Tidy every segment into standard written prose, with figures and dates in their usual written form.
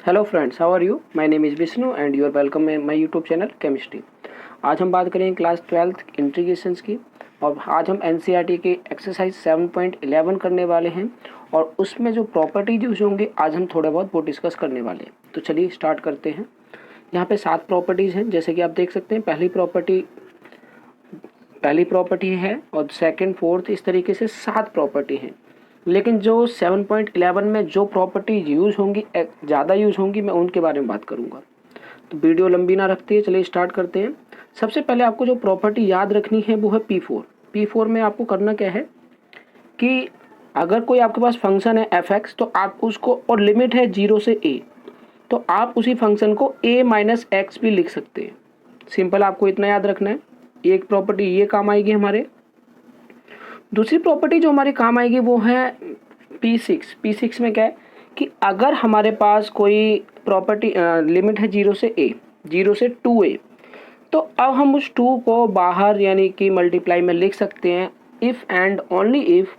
Hello friends, how are you? My name is Vishnu and you are welcome in my YouTube channel chemistry. आज हम बात करेंगे class 12th integrations की और आज हम एनसीईआरटी के एक्सरसाइज 7.11 करने वाले हैं और उसमें जो प्रॉपर्टीज यूज होंगे आज हम थोड़ा बहुत वो डिस्कस करने वाले हैं। तो चलिए स्टार्ट करते हैं। यहाँ पे 7 प्रॉपर्टीज़ हैं, जैसे कि आप देख सकते हैं। पहली प्रॉपर्टी है और सेकंड, फोर्थ, इस तरीके से 7 प्रॉपर्टी हैं। लेकिन जो 7.11 में जो प्रॉपर्टी यूज़ होंगी, ज़्यादा यूज़ होंगी, मैं उनके बारे में बात करूँगा। तो वीडियो लंबी ना रखते हैं, चलिए स्टार्ट करते हैं। सबसे पहले आपको जो प्रॉपर्टी याद रखनी है वो है P4। P4 में आपको करना क्या है कि अगर कोई आपके पास फंक्शन है f(x) तो आप उसको, और लिमिट है 0 से a, तो आप उसी फंक्शन को a माइनस एक्स भी लिख सकते हैं। सिंपल, आपको इतना याद रखना है। एक प्रॉपर्टी ये काम आएगी हमारे। दूसरी प्रॉपर्टी जो हमारे काम आएगी वो है P6। P6 में क्या है कि अगर हमारे पास कोई प्रॉपर्टी लिमिट है 0 से a, 0 से 2a, तो अब हम उस 2 को बाहर यानी कि मल्टीप्लाई में लिख सकते हैं इफ़ एंड ओनली इफ़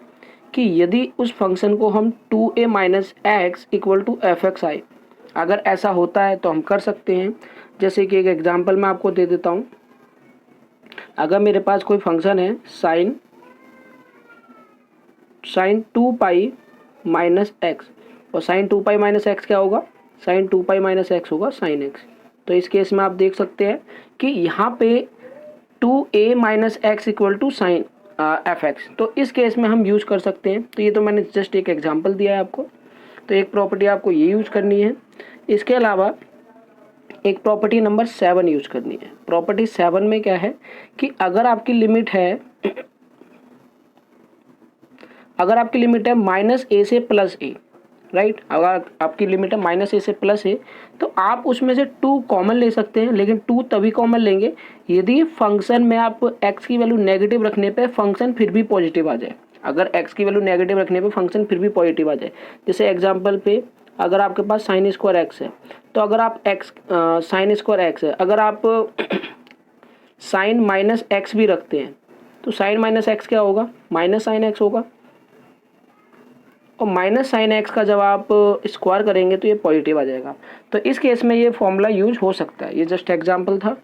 कि यदि उस फंक्शन को हम 2a minus x equal to f x आए। अगर ऐसा होता है तो हम कर सकते हैं। जैसे कि एक एग्जांपल मैं आपको दे देता हूँ। अगर मेरे पास कोई फंक्शन है साइन 2 पाई माइनस एक्स, और साइन 2 पाई माइनस एक्स क्या होगा? साइन 2 पाई माइनस एक्स होगा साइन एक्स। तो इस केस में आप देख सकते हैं कि यहाँ पे 2a minus x equal to sine f x, तो इस केस में हम यूज़ कर सकते हैं। तो ये तो मैंने जस्ट एक एग्जांपल दिया है आपको। तो एक प्रॉपर्टी आपको ये यूज़ करनी है। इसके अलावा एक प्रॉपर्टी नंबर 7 यूज़ करनी है। प्रॉपर्टी 7 में क्या है कि अगर आपकी लिमिट है माइनस ए से प्लस ए, राइट, अगर आपकी लिमिट है माइनस ए से प्लस ए, तो आप उसमें से 2 कॉमन ले सकते हैं। लेकिन 2 तभी कॉमन लेंगे यदि फंक्शन में आप x की वैल्यू नेगेटिव रखने पे फंक्शन फिर भी पॉजिटिव आ जाए। अगर x की वैल्यू नेगेटिव रखने पे फंक्शन फिर भी पॉजिटिव आ जाए, जैसे एग्जांपल पे अगर आपके पास साइन स्क्वायर एक्स है, तो अगर आप साइन स्क्वायर एक्स है, अगर आप साइन माइनस एक्स भी रखते हैं तो साइन माइनस एक्स क्या होगा? माइनस साइन एक्स होगा। और माइनस साइन एक्स का जब आप स्क्वायर करेंगे तो ये पॉजिटिव आ जाएगा। तो इस केस में ये फॉर्मूला यूज हो सकता है। ये जस्ट एग्जांपल था।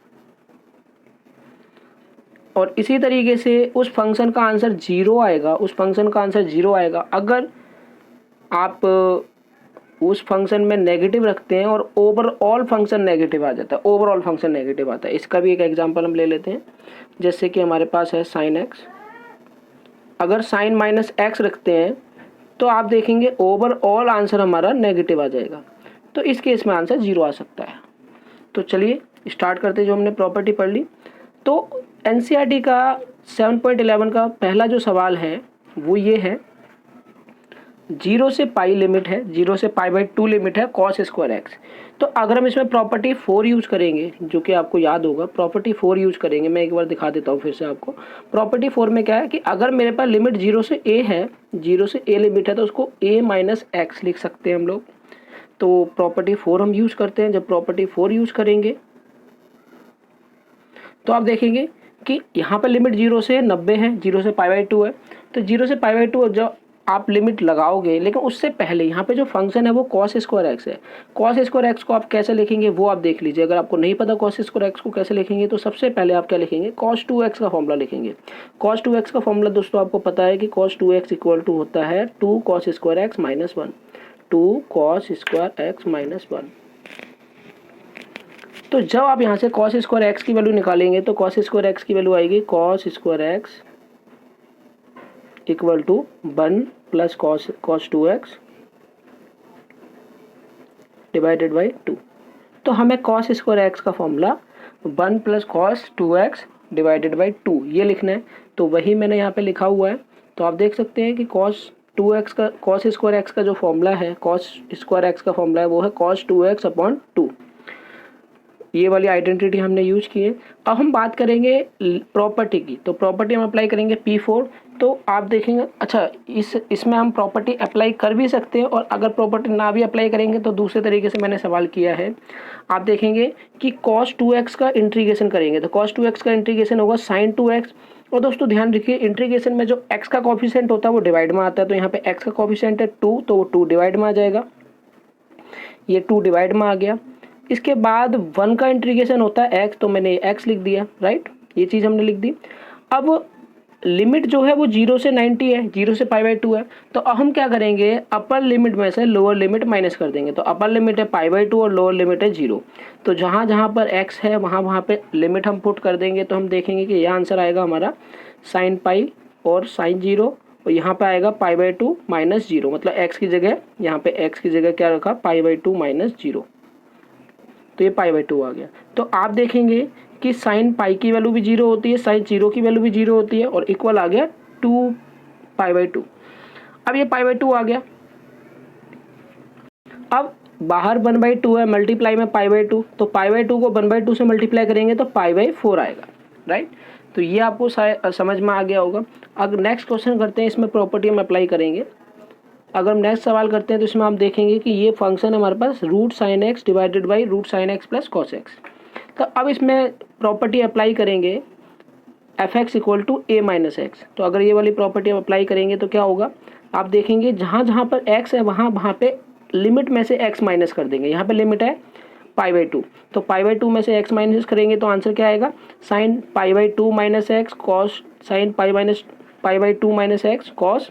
और इसी तरीके से उस फंक्शन का आंसर 0 आएगा, अगर आप उस फंक्शन में नेगेटिव रखते हैं और ओवरऑल फंक्शन नेगेटिव आ जाता है। इसका भी एक एग्जांपल हम ले लेते हैं। जैसे कि हमारे पास है साइन एक्स, अगर साइन माइनस एक्स रखते हैं तो आप देखेंगे ओवरऑल आंसर हमारा नेगेटिव आ जाएगा। तो इस केस में आंसर 0 आ सकता है। तो चलिए स्टार्ट करते हैं। जो हमने प्रॉपर्टी पढ़ ली, तो एनसीईआरटी का 7.11 का पहला जो सवाल है वो ये है, 0 से पाई लिमिट है, 0 से पाई बाई 2 लिमिट है कॉस स्क्वायर एक्स। तो अगर हम इसमें प्रॉपर्टी 4 यूज़ करेंगे, जो कि आपको याद होगा, प्रॉपर्टी 4 यूज़ करेंगे। मैं एक बार दिखा देता हूँ फिर से आपको। प्रॉपर्टी 4 में क्या है कि अगर मेरे पास लिमिट 0 से a है, 0 से a लिमिट है, तो उसको a माइनस एक्स लिख सकते हैं हम लोग। तो प्रॉपर्टी 4 हम यूज़ करते हैं। जब प्रॉपर्टी 4 यूज़ करेंगे तो आप देखेंगे कि यहाँ पर लिमिट 0 से 90 है, 0 से पाई बाई 2 है। तो 0 से पाई बाई 2 जो आप लिमिट लगाओगे, लेकिन उससे पहले यहाँ पे जो फंक्शन है वो कॉस स्क्वायर एक्स है। कॉस स्क्वायर एक्स को आप कैसे लिखेंगे वो आप देख लीजिए। अगर आपको नहीं पता कॉस स्क्वायर एक्स को कैसे लिखेंगे, तो सबसे पहले आप क्या लिखेंगे? कॉस 2x का फॉर्मूला लिखेंगे। कॉस 2x का फॉर्मूला दोस्तों आपको पता है कि कॉस 2x इक्वल टू होता है 2 cos square x minus 1, 2 cos square x minus 1। तो जब आप यहाँ से कॉस स्क्वायर एक्स की वैल्यू निकालेंगे तो कॉस स्क्वायर एक्स की वैल्यू आएगी cos square x equal to 1 plus cos 2x divided by 2। तो हमें कॉस स्क्वायर एक्स का formula 1 plus cos 2x divided by 2 ये लिखना है। तो वही मैंने यहाँ पे लिखा हुआ है। तो आप देख सकते हैं कि कॉस स्क्वायर एक्स का जो फॉर्मूला है, कॉस स्क्वायर एक्स का फॉर्मूला है वो है कॉस 2x अपॉन 2। ये वाली आइडेंटिटी हमने यूज की है। अब हम बात करेंगे प्रॉपर्टी की। तो प्रॉपर्टी हम अप्लाई करेंगे P4। तो आप देखेंगे, अच्छा, इसमें हम प्रॉपर्टी अप्लाई कर भी सकते हैं, और अगर प्रॉपर्टी ना भी अप्लाई करेंगे तो दूसरे तरीके से मैंने सवाल किया है। आप देखेंगे कि cos 2x का इंटीग्रेशन करेंगे, तो cos 2x का इंटीग्रेशन होगा sin 2x। और दोस्तों ध्यान रखिए, इंटीग्रेशन में जो x का कोफिशिएंट होता है वो डिवाइड में आता है। तो यहाँ पे x का कोफिशिएंट है 2, तो वो 2 डिवाइड में आ जाएगा। ये 2 डिवाइड में आ गया। इसके बाद 1 का इंटीग्रेशन होता है x, तो मैंने x लिख दिया, राइट, ये चीज़ हमने लिख दी। अब लिमिट जो है वो 0 से 90 है, 0 से π/2 है, तो अब हम क्या करेंगे, अपर लिमिट में से लोअर लिमिट माइनस कर देंगे। तो अपर लिमिट है π/2 और लोअर लिमिट है 0। तो जहाँ जहाँ पर x है वहाँ पे लिमिट हम पुट कर देंगे, तो हम देखेंगे कि यह आंसर आएगा हमारा sin π और sin 0, और यहाँ पे आएगा π/2 माइनस 0, मतलब x की जगह, यहाँ पे x की जगह क्या रखा, π/2 माइनस 0, तो ये π/2 आ गया। तो आप देखेंगे कि साइन पाई की वैल्यू भी 0 होती है, साइन 0 की वैल्यू भी 0 होती है, और इक्वल आ गया 2 π/2। अब ये π/2 आ गया। अब बाहर 1/2 है, मल्टीप्लाई में π/2, तो π/2 को 1/2 से मल्टीप्लाई करेंगे तो π/4 आएगा, राइट। तो ये आपको समझ में आ गया होगा। अगर नेक्स्ट क्वेश्चन करते हैं, इसमें प्रॉपर्टी हम अप्लाई करेंगे। अगर हम नेक्स्ट सवाल करते हैं तो इसमें आप देखेंगे कि ये फंक्शन हमारे पास root sine x divided by root sine x plus cos x. तो अब इसमें प्रॉपर्टी अप्लाई करेंगे f x equal to a minus x. तो अगर ये वाली प्रॉपर्टी अप्लाई करेंगे तो क्या होगा, आप देखेंगे जहाँ जहाँ पर x है वहाँ पे लिमिट में से x माइनस कर देंगे। यहाँ पे लिमिट है π/2, तो π/2 में से x माइनस करेंगे तो आंसर क्या आएगा, sine π/2 minus x cos sine π/2 minus x cos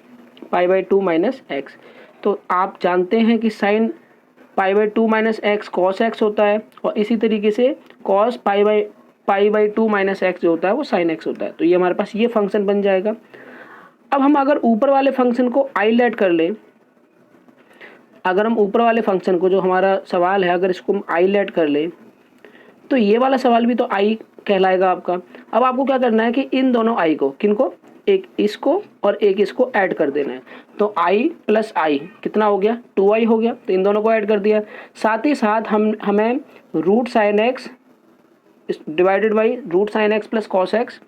π/2 minus x. तो आप जानते हैं कि sine π/2 minus x cos x होता है, और इसी तरीके से कॉस π/2 माइनस एक्स जो होता है वो साइन एक्स होता है। तो ये हमारे पास ये फंक्शन बन जाएगा। अब हम अगर ऊपर वाले फंक्शन को आई लेट कर लें, अगर हम ऊपर वाले फंक्शन को, जो हमारा सवाल है, अगर इसको हम आई लेट कर लें तो ये वाला सवाल भी तो आई कहलाएगा आपका। अब आपको क्या करना है कि इन दोनों आई को, किनको, एक इसको और एक इसको ऐड कर देना है। तो i प्लस आई कितना हो गया, 2i हो गया, तो इन दोनों को ऐड कर दिया। साथ ही साथ हमें root sine x divided by root sine x plus cos x,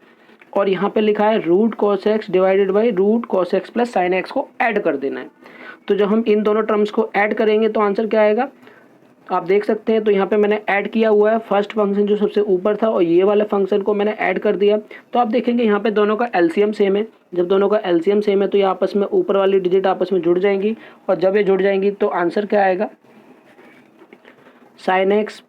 और यहाँ पे लिखा है root cos x divided by root cos x plus sine x को ऐड कर देना है। तो जब हम इन दोनों टर्म्स को ऐड करेंगे तो आंसर क्या आएगा, आप देख सकते हैं। तो यहाँ पे मैंने ऐड किया हुआ है फर्स्ट फंक्शन जो सबसे ऊपर था, और ये वाले फंक्शन को मैंने ऐड कर दिया। तो आप देखेंगे यहाँ पे दोनों का एलसीएम सेम है। जब दोनों का एलसीएम सेम है तो ये आपस में, ऊपर वाली डिजिट आपस में जुड़ जाएंगी, और जब ये जुड़ जाएंगी तो आंसर क्या आएगा, sign x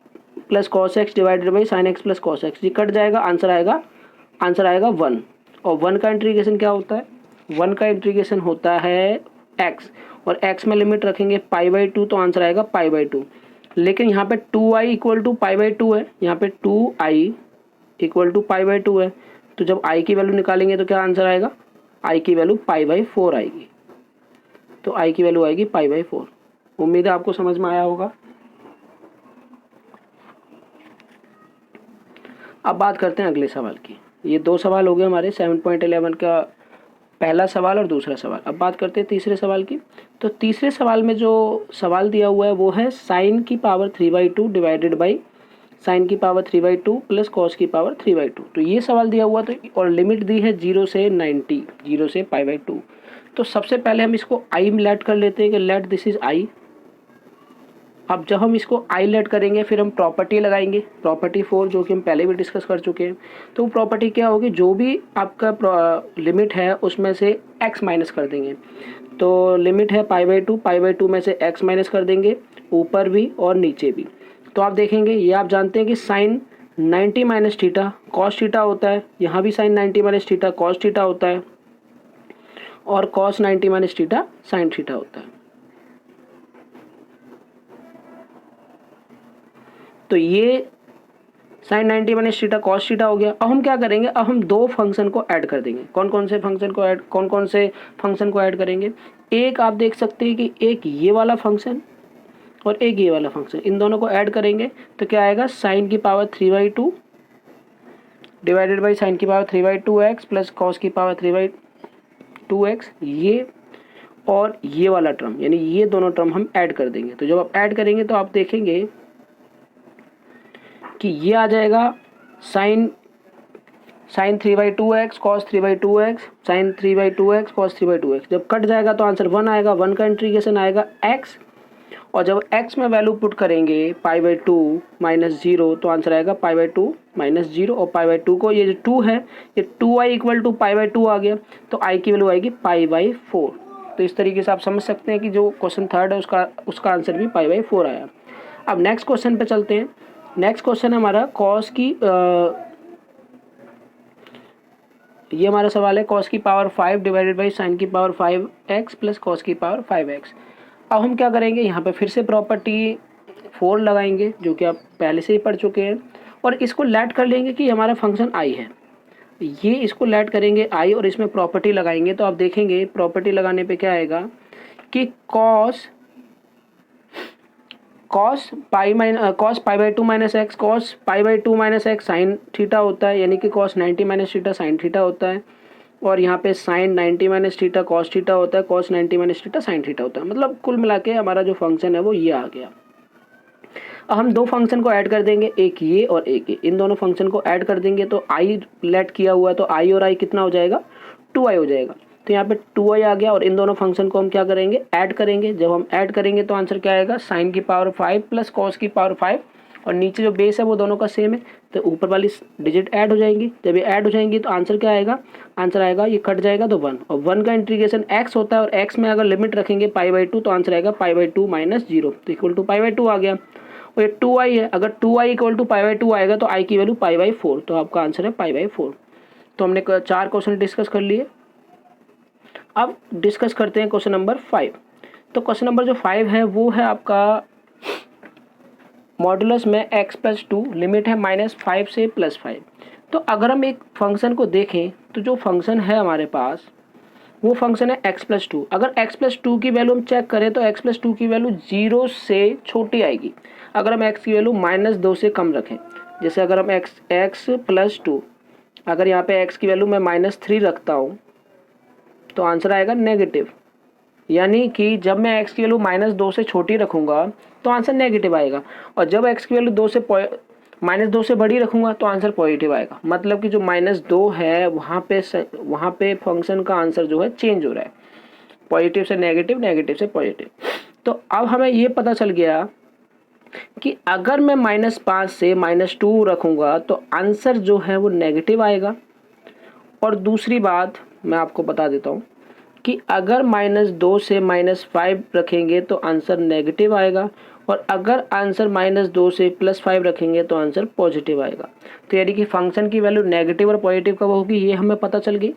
plus cos x divided by sine x plus cos x. ये कट जाएगा, आंसर आएगा 1। और 1 का इंटीग्रेशन क्या होता है, 1 का इंटीग्रेशन होता है x, और x में लिमिट रखेंगे π/2, तो आंसर आएगा π/2। लेकिन यहाँ पे 2i इक्वल टू π/2 है, यहाँ पे 2i इक्वल टू π/2 है। तो जब i की वैल्यू निकालेंगे तो क्या आंसर आएगा, i की वैल्यू π/4 आएगी। तो i की वैल्यू आएगी π/4। उम्मीद है आपको समझ में आया होगा। अब बात करते हैं अगले सवाल की। ये 2 सवाल हो गए हमारे 7.11 का पहला सवाल और दूसरा सवाल। अब बात करते हैं तीसरे सवाल की। तो तीसरे सवाल में जो सवाल दिया हुआ है वो है साइन की पावर 3/2 डिवाइडेड बाई साइन की पावर 3/2 प्लस कॉस की पावर 3/2। तो ये सवाल दिया हुआ, तो और लिमिट दी है 0 से 90, 0 से π/2। तो सबसे पहले हम इसको आई लेट कर लेते हैं कि लेट दिस इज आई। अब जब हम इसको आई लेट करेंगे फिर हम प्रॉपर्टी लगाएंगे, प्रॉपर्टी 4, जो कि हम पहले भी डिस्कस कर चुके हैं। तो प्रॉपर्टी क्या होगी, जो भी आपका लिमिट है उसमें से x माइनस कर देंगे। तो लिमिट है π/2 में से x माइनस कर देंगे, ऊपर भी और नीचे भी। तो आप देखेंगे, ये आप जानते हैं कि sine 90 minus theta cos theta होता है, यहाँ भी sine 90 minus theta cos theta होता है, और cos 90 minus theta sine theta होता है। तो ये sine 90 minus theta cos theta हो गया। अब हम क्या करेंगे, अब हम 2 फंक्शन को ऐड कर देंगे। कौन कौन से फंक्शन को ऐड करेंगे, एक आप देख सकते हैं कि एक ये वाला फंक्शन और एक ये वाला फंक्शन, इन दोनों को ऐड करेंगे तो क्या आएगा, साइन की पावर 3/2 डिवाइडेड बाई साइन की पावर 3/2x प्लस कॉस की पावर 3/2x। ये और ये वाला टर्म, यानी ये दोनों टर्म हम ऐड कर देंगे। तो जब आप ऐड करेंगे तो आप देखेंगे कि ये आ जाएगा sign 3/2x cos 3/2x sign 3/2x cos 3/2x। जब कट जाएगा तो आंसर 1 आएगा, 1 का इंटीग्रेशन आएगा x, और जब x में वैल्यू पुट करेंगे π/2 माइनस 0 तो आंसर आएगा π/2 माइनस 0, और π/2 को ये जो 2 है, ये 2i इक्वल टू π/2 आ गया, तो i की वैल्यू आएगी π/4। तो इस तरीके से आप समझ सकते हैं कि जो क्वेश्चन 3 है उसका आंसर भी π/4 आया। अब नेक्स्ट क्वेश्चन पे चलते हैं। नेक्स्ट क्वेश्चन हमारा कॉस की ये हमारा सवाल है कॉस की पावर 5 डिवाइडेड बाई साइन की पावर 5x प्लस कॉस की पावर 5x। अब हम क्या करेंगे, यहाँ पे फिर से प्रॉपर्टी 4 लगाएंगे जो कि आप पहले से ही पढ़ चुके हैं, और इसको लेट कर लेंगे कि हमारा फंक्शन आई है। ये इसको लेट करेंगे आई और इसमें प्रॉपर्टी लगाएंगे, तो आप देखेंगे प्रॉपर्टी लगाने पे क्या आएगा कि cos pi by 2 minus x cos pi by 2 minus x sine theta होता है, यानी कि cos 90 minus theta sine theta होता है, और यहाँ पे sine 90 minus theta cos theta होता है, cos 90 minus theta sine theta होता है। मतलब कुल मिला के हमारा जो फंक्शन है वो ये आ गया। अब हम दो फंक्शन को ऐड कर देंगे, एक ये और एक ये, इन दोनों फंक्शन को ऐड कर देंगे तो आई लेट किया हुआ है, तो आई और आई कितना हो जाएगा 2i हो जाएगा। तो यहाँ पे 2i आ गया और इन दोनों फंक्शन को हम क्या करेंगे ऐड करेंगे। जब हम ऐड करेंगे तो आंसर क्या आएगा साइन की पावर 5 प्लस कॉस की पावर 5, और नीचे जो बेस है वो दोनों का सेम है, तो ऊपर वाली डिजिट ऐड हो जाएंगी। जब ये ऐड हो जाएंगी तो आंसर क्या आएगा, आंसर आएगा ये कट जाएगा तो 1, और 1 का इंटीग्रेशन x होता है, और x में अगर लिमिट रखेंगे पाई बाई 2 तो आंसर आएगा पाई बाई 2 माइनस 0, तो इक्वल टू पाई बाई 2 आ गया। और ये 2i है, अगर 2i equal to pi by 2 आएगा तो i की वैल्यू पाई बाई 4, तो आपका आंसर है पाई बाई 4। तो हमने 4 क्वेश्चन डिस्कस कर लिए। अब डिस्कस करते हैं क्वेश्चन नंबर 5। तो क्वेश्चन नंबर जो 5 है वो है आपका मॉडुलस में x प्लस 2 लिमिट है -5 से +5। तो अगर हम एक फंक्शन को देखें तो जो फंक्शन है हमारे पास वो फंक्शन है x प्लस 2। अगर x प्लस 2 की वैल्यू हम चेक करें तो x प्लस 2 की वैल्यू 0 से छोटी आएगी अगर हम x की वैल्यू -2 से कम रखें। जैसे अगर हम x प्लस 2, अगर यहाँ पे x की वैल्यू मैं -3 रखता हूँ तो आंसर आएगा नेगेटिव, यानी कि जब मैं x की वैल्यू -2 से छोटी रखूँगा तो आंसर नेगेटिव आएगा, और जब x की वैल्यू -2 से बड़ी रखूँगा तो आंसर पॉजिटिव आएगा। मतलब कि जो -2 है वहाँ पे फंक्शन का आंसर जो है चेंज हो रहा है, पॉजिटिव से नेगेटिव, नेगेटिव से पॉजिटिव। तो अब हमें ये पता चल गया कि अगर मैं -5 से -2 रखूँगा तो आंसर जो है वो नेगेटिव आएगा। और दूसरी बात मैं आपको बता देता हूँ कि अगर -2 से -5 रखेंगे तो आंसर नेगेटिव आएगा, और अगर आंसर -2 से +5 रखेंगे तो आंसर पॉजिटिव आएगा। तो यानी कि फंक्शन की वैल्यू नेगेटिव और पॉजिटिव कब होगी ये हमें पता चल गई।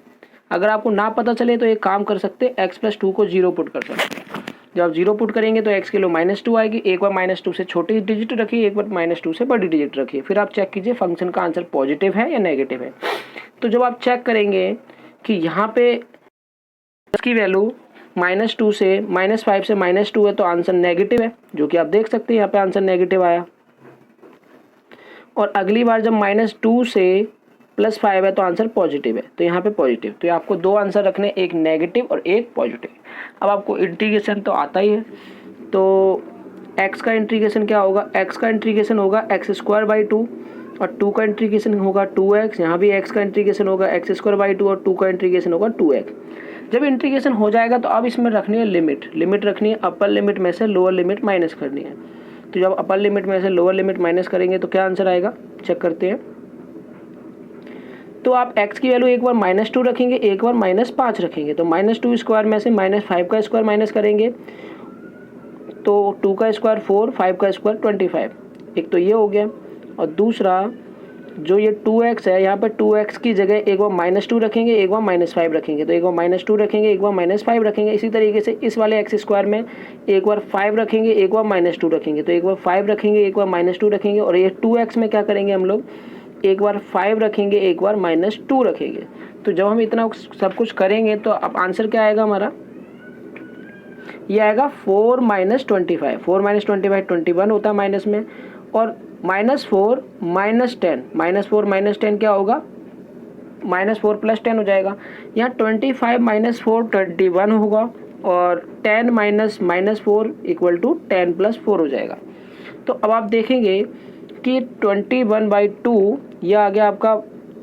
अगर आपको ना पता चले तो एक काम कर सकते हैं, x प्लस 2 को 0 पुट कर सकते हैं। जब आप 0 पुट करेंगे तो x के लिए -2 आएगी। एक बार -2 से छोटी डिजिट रखिए, एक बार -2 से बड़ी डिजिट रखिए, फिर आप चेक कीजिए फंक्शन का आंसर पॉजिटिव है या नेगेटिव है। तो जब आप चेक करेंगे कि यहाँ पे इसकी वैल्यू -2 से -5 से -2 है तो आंसर नेगेटिव है, जो कि आप देख सकते हैं यहाँ पे आंसर नेगेटिव आया। और अगली बार जब -2 से +5 है तो आंसर पॉजिटिव है, तो यहाँ पे पॉजिटिव। तो आपको दो आंसर रखने, एक नेगेटिव और एक पॉजिटिव। अब आपको इंटीग्रेशन तो आता ही है, तो x का इंटीग्रेशन क्या होगा, x का इंटीग्रेशन होगा x²/2, और 2 का इंटीग्रेशन होगा 2x। यहाँ भी x का इंटीग्रेशन होगा x²/2 और 2 का इंटीग्रेशन होगा 2x। जब इंटीग्रेशन हो जाएगा तो अब इसमें रखनी है लिमिट रखनी है, अपर लिमिट में से लोअर लिमिट माइनस करनी है। तो जब अपर लिमिट में से लोअर लिमिट माइनस करेंगे तो क्या आंसर आएगा, चेक करते हैं। तो आप x की वैल्यू एक बार -2 रखेंगे, एक बार -5 रखेंगे, तो -2 स्क्वायर में से -5 का स्क्वायर माइनस करेंगे तो 2 का स्क्वायर 4, 5 का स्क्वायर 25। एक तो ये हो गया, और दूसरा जो ये 2x है, यहाँ पर 2x की जगह एक बार -2 रखेंगे, एक बार -5 रखेंगे, तो एक बार -2 रखेंगे, एक बार -5 रखेंगे। इसी तरीके से इस वाले x² में एक बार 5 रखेंगे, एक बार -2 रखेंगे, तो एक बार 5 रखेंगे, एक बार -2 रखेंगे। और ये 2x में क्या करेंगे हम लोग, एक बार 5 रखेंगे, एक बार -2 रखेंगे। तो जब हम इतना सब कुछ करेंगे तो अब आंसर क्या आएगा हमारा, ये आएगा 4 - 25। 4 - 25 21 होता है माइनस में, और -4 - 10, -4 - 10 क्या होगा, -4 + 10 हो जाएगा। यहाँ 25 - 4 21 होगा, और 10 - -4 = 10 + 4 हो जाएगा। तो अब आप देखेंगे कि 21/2 यह आ गया आपका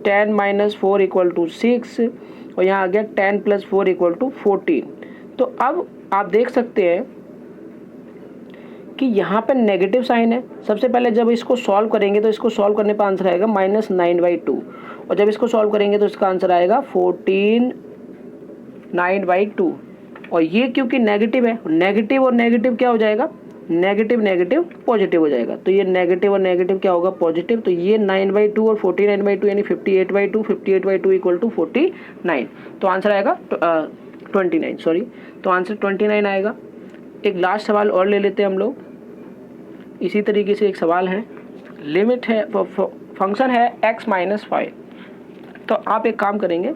10 - 4 = 6, और यहाँ आ गया 10 + 4 = 14। तो अब आप देख सकते हैं कि यहाँ पर नेगेटिव साइन है। सबसे पहले जब इसको सॉल्व करेंगे तो इसको सॉल्व करने पर आंसर आएगा -9/2, और जब इसको सॉल्व करेंगे तो इसका आंसर आएगा 14 9/2। और ये क्योंकि नेगेटिव है, नेगेटिव और नेगेटिव क्या हो जाएगा, नेगेटिव नेगेटिव पॉजिटिव हो जाएगा, तो ये नेगेटिव और नेगेटिव क्या होगा, पॉजिटिव। तो ये 9/2 और 49/2 यानी 58/2, 58/2 इक्वल टू 49। तो आंसर आएगा 29, सॉरी, तो आंसर 29 आएगा। एक लास्ट सवाल और ले लेते हैं हम लोग। इसी तरीके से एक सवाल है, लिमिट है, फंक्शन है x - 5। तो आप एक काम करेंगे,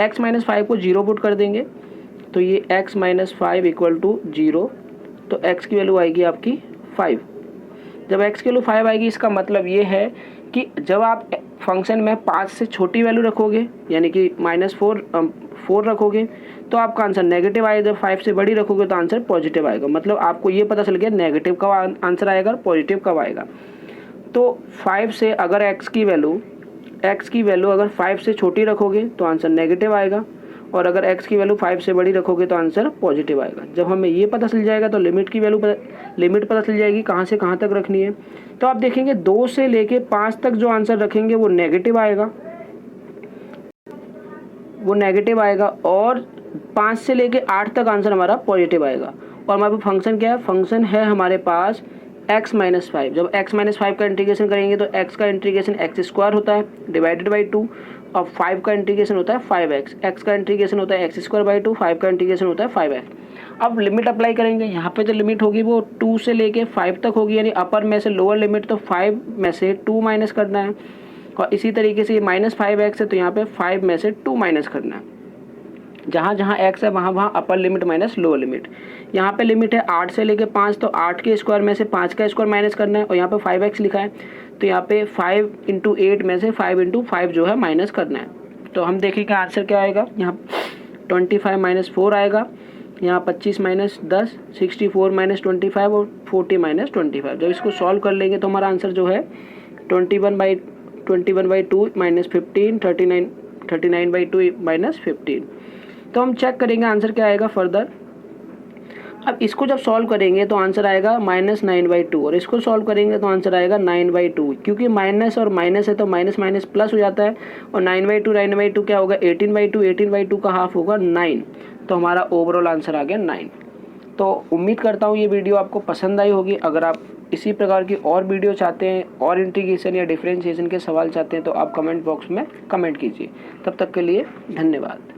x - 5 को 0 पुट कर देंगे, तो ये x - 5 इक्वल टू 0, तो x की वैल्यू आएगी आपकी 5। जब x की वैल्यू 5 आएगी, इसका मतलब ये है कि जब आप फंक्शन में 5 से छोटी वैल्यू रखोगे, यानी कि -4 रखोगे, तो आपका आंसर नेगेटिव आएगा। जब 5 से बड़ी रखोगे तो आंसर पॉजिटिव आएगा। मतलब आपको ये पता चल गया नेगेटिव कब आंसर आएगा और पॉजिटिव कब आएगा। तो 5 से अगर x की वैल्यू अगर 5 से छोटी रखोगे तो आंसर नेगेटिव आएगा, और अगर x की वैल्यू 5 से बड़ी रखोगे तो आंसर पॉजिटिव आएगा। जब हमें ये पता चल जाएगा तो लिमिट पता चल जाएगी कहाँ से कहाँ तक रखनी है। तो आप देखेंगे 2 से लेके 5 तक जो आंसर रखेंगे वो नेगेटिव आएगा, और 5 से लेके 8 तक आंसर हमारा पॉजिटिव आएगा। और हमारे पास फंक्शन क्या है, फंक्शन है हमारे पास x - 5। जब x - 5 का इंटीग्रेशन करेंगे तो x का इंटीग्रेशन x² होता है डिवाइडेड बाई 2, और 5 का इंटीग्रेशन होता है 5x, x का इंटीग्रेशन होता है x²/2, 5 का इंटीग्रेशन होता है 5x। अब लिमिट अप्लाई करेंगे, यहाँ पे जो लिमिट होगी वो 2 से लेके 5 तक होगी, यानी अपर में से लोअर लिमिट, तो 5 में से 2 माइनस करना है। और इसी तरीके से ये -5x है, तो यहाँ पे 5 में से 2 माइनस करना है। जहाँ जहाँ x है वहाँ वहाँ upper limit minus lower limit. यहाँ पे लिमिट है 8 से लेके 5, तो 8 के स्क्वायर में से 5 का स्क्वायर माइनस करना है, और यहाँ पे 5x लिखा है, तो यहाँ पे 5 × 8 में से 5 × 5 जो है माइनस करना है। तो हम देखेंगे आंसर क्या आएगा। यहाँ 25 - 4 आएगा, यहाँ 25 - 10, 64 - 25 और 40 - 25। जब इसको सॉल्व कर लेंगे तो हमारा आंसर जो है 21/2 - 15, 39/2 - 15। तो हम चेक करेंगे आंसर क्या आएगा फर्दर। अब इसको जब सॉल्व करेंगे तो आंसर आएगा -9/2, और इसको सॉल्व करेंगे तो आंसर आएगा 9/2। क्योंकि माइनस और माइनस है तो माइनस माइनस प्लस हो जाता है, और 9/2 क्या होगा, 18/2, 18/2 का हाफ होगा 9। तो हमारा ओवरऑल आंसर आ गया 9। तो उम्मीद करता हूँ ये वीडियो आपको पसंद आई होगी। अगर आप इसी प्रकार की और वीडियो चाहते हैं, और इंटीग्रेशन या डिफरेंशिएशन के सवाल चाहते हैं, तो आप कमेंट बॉक्स में कमेंट कीजिए। तब तक के लिए धन्यवाद।